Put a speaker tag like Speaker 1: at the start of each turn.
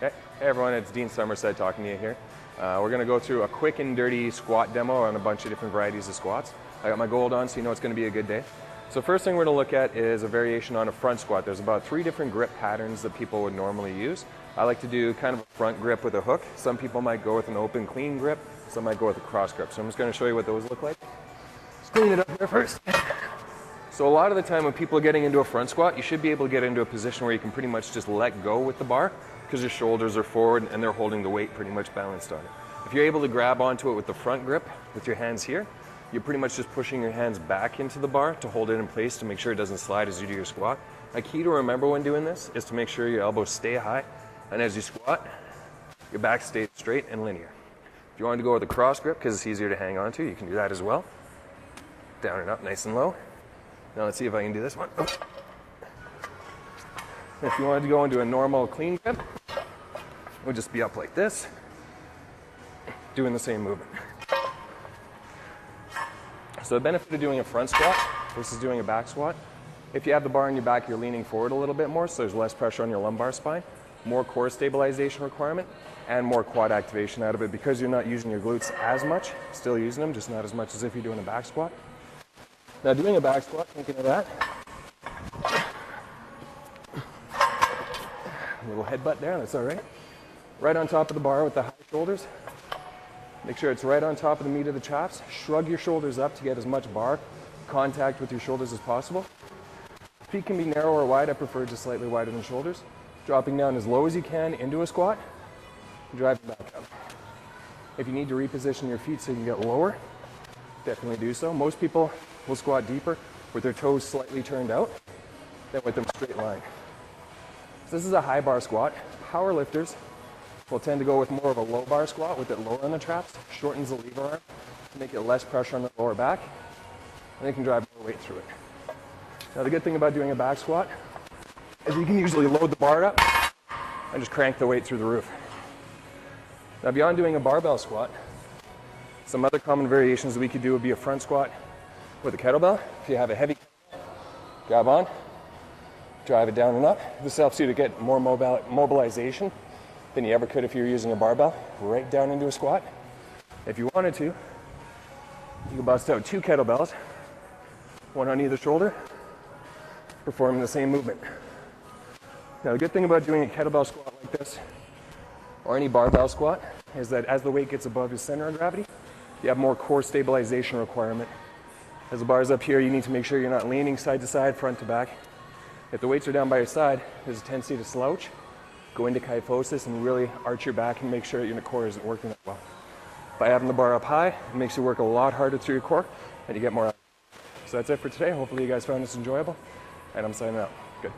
Speaker 1: Hey everyone, it's Dean Somerset talking to you here. We're going to go through a quick and dirty squat demo on a bunch of different varieties of squats. I got my gold on so you know it's going to be a good day. So first thing we're going to look at is a variation on a front squat. There's about 3 different grip patterns that people would normally use. I like to do kind of a front grip with a hook. Some people might go with an open clean grip. Some might go with a cross grip. So I'm just going to show you what those look like. Just clean it up here first. So a lot of the time when people are getting into a front squat, you should be able to get into a position where you can pretty much just let go with the bar because your shoulders are forward and they're holding the weight pretty much balanced on it. If you're able to grab onto it with the front grip with your hands here, you're pretty much just pushing your hands back into the bar to hold it in place to make sure it doesn't slide as you do your squat. A key to remember when doing this is to make sure your elbows stay high, and as you squat, your back stays straight and linear. If you want to go with a cross grip because it's easier to hang on to, you can do that as well. Down and up, nice and low. Now let's see if I can do this one. If you wanted to go into a normal clean grip, it would just be up like this, doing the same movement. So the benefit of doing a front squat versus doing a back squat, if you have the bar on your back, you're leaning forward a little bit more, so there's less pressure on your lumbar spine, more core stabilization requirement, and more quad activation out of it because you're not using your glutes as much, still using them, just not as much as if you're doing a back squat. Now doing a back squat, thinking of that, a little headbutt there, that's all right. Right on top of the bar with the high shoulders. Make sure it's right on top of the meat of the chaps. Shrug your shoulders up to get as much bar contact with your shoulders as possible. Feet can be narrow or wide. I prefer just slightly wider than shoulders. Dropping down as low as you can into a squat. Driving back up. If you need to reposition your feet so you can get lower, definitely do so. Most people will squat deeper with their toes slightly turned out than with them straight line. So this is a high bar squat. Power lifters will tend to go with more of a low bar squat with it lower on the traps, shortens the lever arm to make it less pressure on the lower back, and they can drive more weight through it. Now the good thing about doing a back squat is you can usually load the bar up and just crank the weight through the roof. Now beyond doing a barbell squat, some other common variations that we could do would be a front squat with a kettlebell. If you have a heavy kettlebell, grab on, drive it down and up. This helps you to get more mobilization than you ever could if you were using a barbell, right down into a squat. If you wanted to, you can bust out 2 kettlebells, one on either shoulder, performing the same movement. Now the good thing about doing a kettlebell squat like this, or any barbell squat, is that as the weight gets above your center of gravity, you have more core stabilization requirement. As the bar's up here, you need to make sure you're not leaning side to side, front to back. If the weights are down by your side, there's a tendency to slouch, go into kyphosis, and really arch your back and make sure that your core isn't working that well. By having the bar up high, it makes you work a lot harder through your core, and you get more out. So that's it for today. Hopefully you guys found this enjoyable, and I'm signing out. Good.